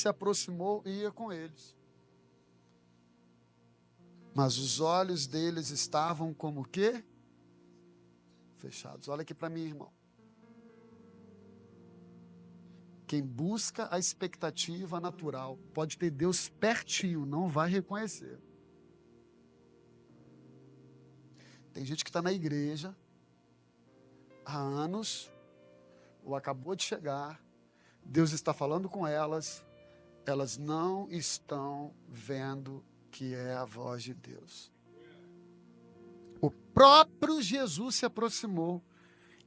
se aproximou e ia com eles. Mas os olhos deles estavam como o quê? Fechados. Olha aqui para mim, irmão. Quem busca a expectativa natural pode ter Deus pertinho, não vai reconhecer. Tem gente que está na igreja há anos, ou acabou de chegar, Deus está falando com elas, elas não estão vendo que é a voz de Deus. O próprio Jesus se aproximou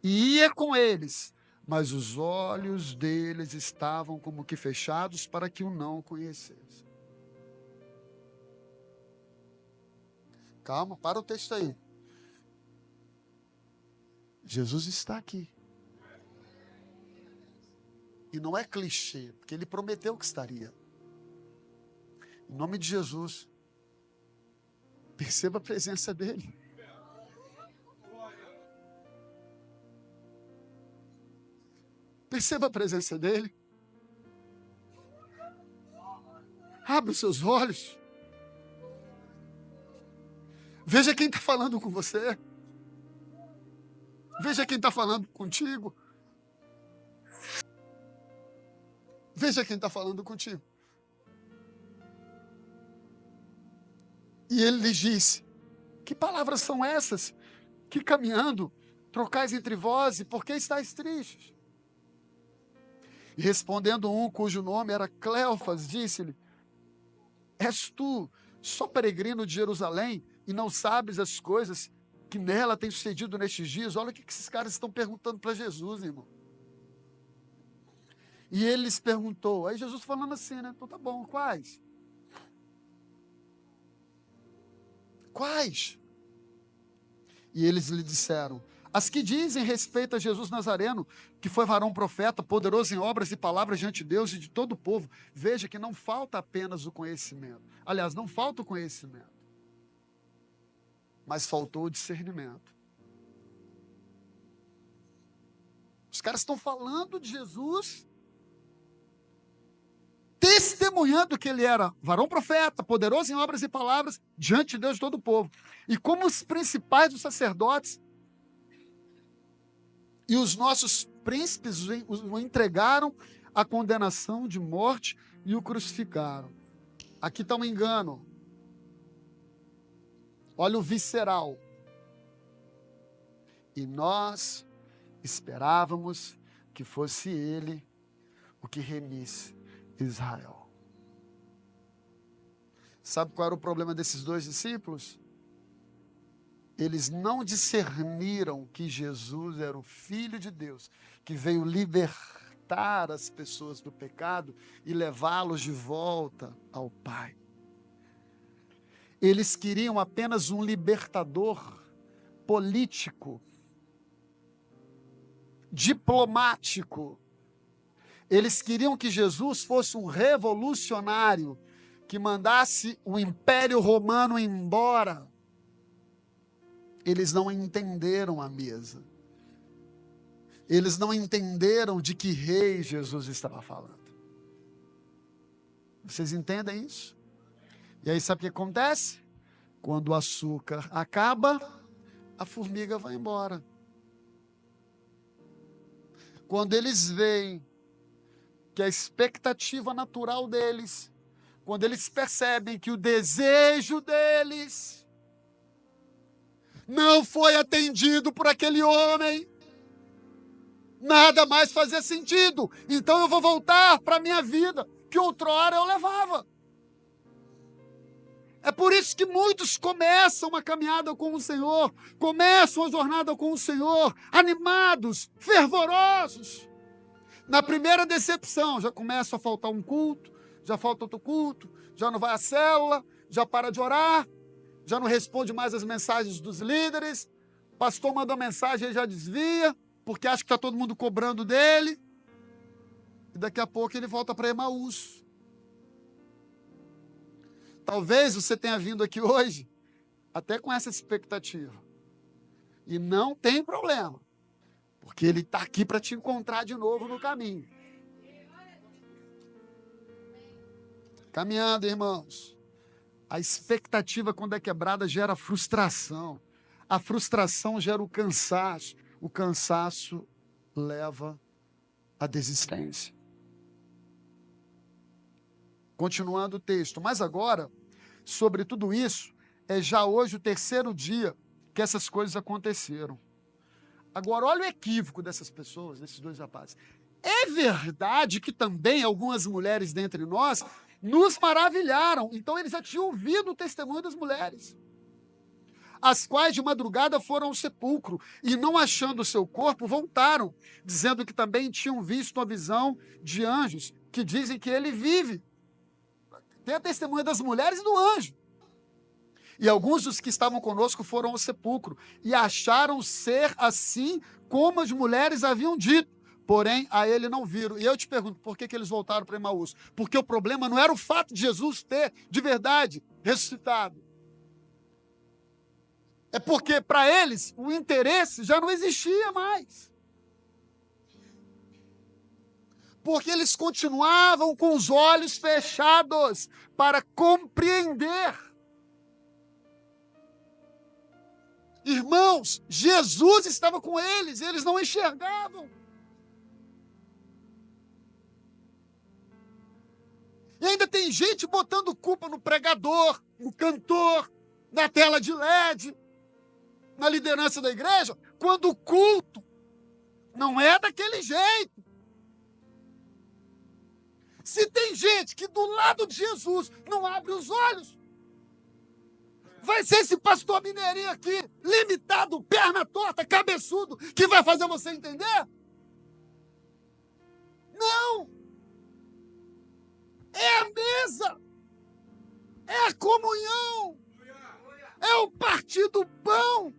e ia com eles, mas os olhos deles estavam como que fechados para que o não conhecessem. Calma, para o texto aí. Jesus está aqui. E não é clichê, porque ele prometeu que estaria. Em nome de Jesus, perceba a presença dele. Perceba a presença dele. Abre os seus olhos. Veja quem está falando com você. Veja quem está falando contigo. Veja quem está falando contigo. E ele lhes disse: que palavras são essas? Que caminhando trocais entre vós, e por que estáis tristes? E respondendo um cujo nome era Cleofas, disse-lhe: és tu só peregrino de Jerusalém e não sabes as coisas que nela têm sucedido nestes dias? Olha o que esses caras estão perguntando para Jesus, irmão. E ele lhes perguntou, aí Jesus falando assim, né? Então tá bom, quais? Quais? E eles lhe disseram: as que dizem respeito a Jesus Nazareno, que foi varão profeta, poderoso em obras e palavras diante de Deus e de todo o povo. Veja que não falta apenas o conhecimento. Aliás, não falta o conhecimento, mas faltou o discernimento. Os caras estão falando de Jesus, testemunhando que ele era varão profeta, poderoso em obras e palavras, diante de Deus e todo o povo. E como os principais dos sacerdotes e os nossos príncipes o entregaram à condenação de morte e o crucificaram. Aqui está um engano. Olha o visceral. E nós esperávamos que fosse ele o que remisse Israel. Sabe qual era o problema desses dois discípulos? Eles não discerniram que Jesus era o Filho de Deus, que veio libertar as pessoas do pecado e levá-los de volta ao Pai. Eles queriam apenas um libertador político, diplomático. Eles queriam que Jesus fosse um revolucionário que mandasse o Império Romano embora. Eles não entenderam a mesa. Eles não entenderam de que rei Jesus estava falando. Vocês entendem isso? E aí sabe o que acontece? Quando o açúcar acaba, a formiga vai embora. Quando eles veem que a expectativa natural deles, quando eles percebem que o desejo deles não foi atendido por aquele homem, nada mais fazia sentido. Então eu vou voltar para a minha vida, que outrora eu levava. É por isso que muitos começam a caminhada com o Senhor, começam a jornada com o Senhor, animados, fervorosos. Na primeira decepção, já começa a faltar um culto, já falta outro culto, já não vai à célula, já para de orar, já não responde mais as mensagens dos líderes, o pastor mandou mensagem e já desvia, porque acha que está todo mundo cobrando dele, e daqui a pouco ele volta para Emaús. Talvez você tenha vindo aqui hoje até com essa expectativa. E não tem problema, porque ele está aqui para te encontrar de novo no caminho. Caminhando, irmãos. A expectativa, quando é quebrada, gera frustração. A frustração gera o cansaço leva à desistência. Continuando o texto, mas agora, sobre tudo isso, é já hoje o terceiro dia que essas coisas aconteceram. Agora, olha o equívoco dessas pessoas, desses dois rapazes. É verdade que também algumas mulheres dentre nós nos maravilharam. Então, eles já tinham ouvido o testemunho das mulheres, as quais de madrugada foram ao sepulcro e, não achando o seu corpo, voltaram, dizendo que também tinham visto uma visão de anjos, que dizem que ele vive. Tem a testemunha das mulheres e do anjo. E alguns dos que estavam conosco foram ao sepulcro e acharam ser assim como as mulheres haviam dito. Porém, a ele não viram. E eu te pergunto, por que eles voltaram para Emaús? Porque o problema não era o fato de Jesus ter, de verdade, ressuscitado. É porque, para eles, o interesse já não existia mais. Porque eles continuavam com os olhos fechados para compreender. Irmãos, Jesus estava com eles, eles não enxergavam. E ainda tem gente botando culpa no pregador, no cantor, na tela de LED, na liderança da igreja, quando o culto não é daquele jeito. Se tem gente que do lado de Jesus não abre os olhos, vai ser esse pastor mineirinho aqui, limitado, perna torta, cabeçudo, que vai fazer você entender? Não! É a mesa, é a comunhão, é o partir do pão,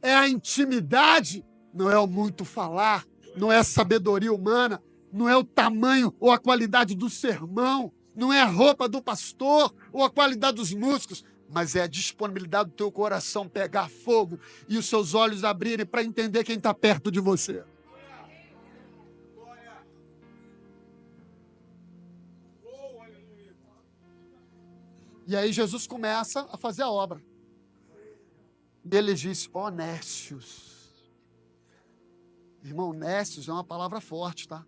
é a intimidade, não é o muito falar, não é a sabedoria humana, não é o tamanho ou a qualidade do sermão, não é a roupa do pastor ou a qualidade dos músicos, mas é a disponibilidade do teu coração pegar fogo e os seus olhos abrirem para entender quem está perto de você. E aí Jesus começa a fazer a obra. E ele diz, ó nécios. Irmão, nécios é uma palavra forte, tá?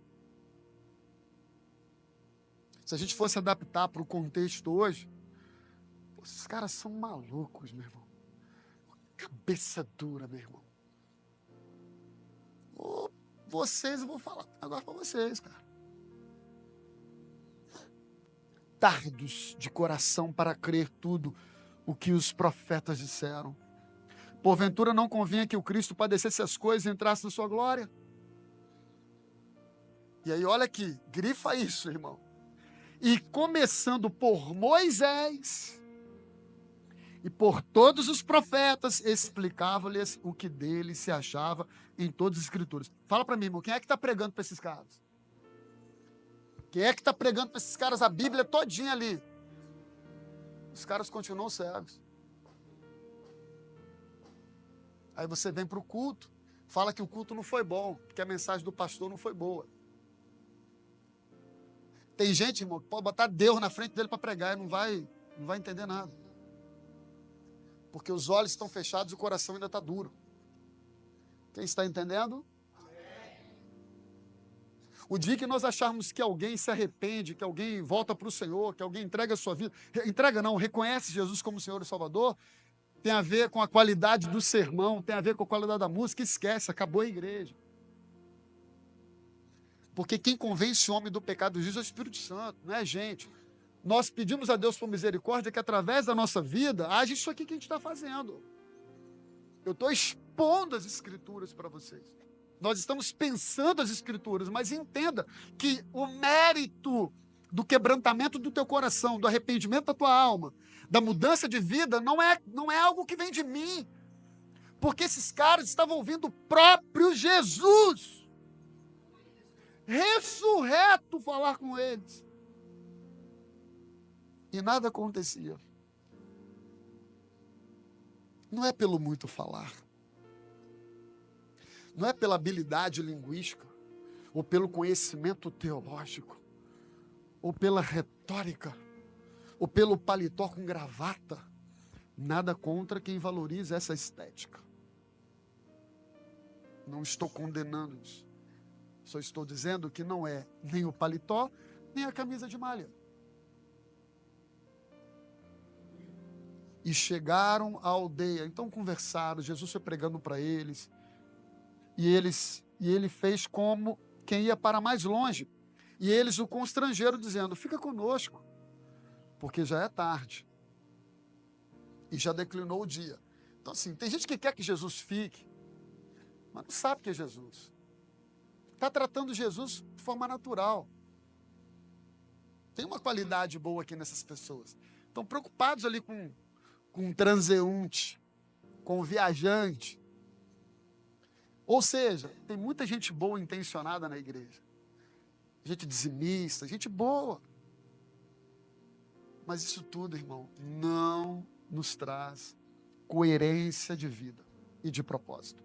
Se a gente fosse adaptar para o contexto hoje, esses caras são malucos, meu irmão. Cabeça dura, meu irmão. Vocês, eu vou falar agora para vocês, cara. Tardos de coração para crer tudo o que os profetas disseram. Porventura não convinha que o Cristo padecesse as coisas e entrasse na sua glória? E aí, olha aqui, grifa isso, irmão. E começando por Moisés e por todos os profetas, explicava-lhes o que dele se achava em todas as escrituras. Fala para mim, irmão, quem é que está pregando para esses caras? Quem é que está pregando para esses caras a Bíblia todinha ali? Os caras continuam cegos. Aí você vem para o culto, fala que o culto não foi bom, que a mensagem do pastor não foi boa. Tem gente, irmão, que pode botar Deus na frente dele para pregar e não vai entender nada. Porque os olhos estão fechados e o coração ainda está duro. Quem está entendendo? O dia que nós acharmos que alguém se arrepende, que alguém volta para o Senhor, que alguém entrega a sua vida, entrega não, reconhece Jesus como Senhor e Salvador, tem a ver com a qualidade do sermão, tem a ver com a qualidade da música, esquece, acabou a igreja. Porque quem convence o homem do pecado de Jesus é o Espírito Santo, não é a gente. Nós pedimos a Deus por misericórdia que através da nossa vida, haja isso aqui que a gente está fazendo. Eu estou expondo as Escrituras para vocês. Nós estamos pensando as Escrituras, mas entenda que o mérito do quebrantamento do teu coração, do arrependimento da tua alma, da mudança de vida, não é algo que vem de mim. Porque esses caras estavam ouvindo o próprio Jesus, ressurreto, falar com eles. E nada acontecia. Não é pelo muito falar. Não é pela habilidade linguística, ou pelo conhecimento teológico, ou pela retórica, ou pelo paletó com gravata. Nada contra quem valoriza essa estética. Não estou condenando isso. Só estou dizendo que não é nem o paletó, nem a camisa de malha. E chegaram à aldeia, então conversaram, Jesus foi pregando para eles, e ele fez como quem ia para mais longe, e eles o constrangeram dizendo, fica conosco, porque já é tarde, e já declinou o dia. Então assim, tem gente que quer que Jesus fique, mas não sabe que é Jesus, está tratando Jesus de forma natural. Tem uma qualidade boa aqui nessas pessoas, estão preocupados ali com um transeunte, com um viajante. Ou seja, tem muita gente boa intencionada na igreja. Gente dizimista, gente boa. Mas isso tudo, irmão, não nos traz coerência de vida e de propósito.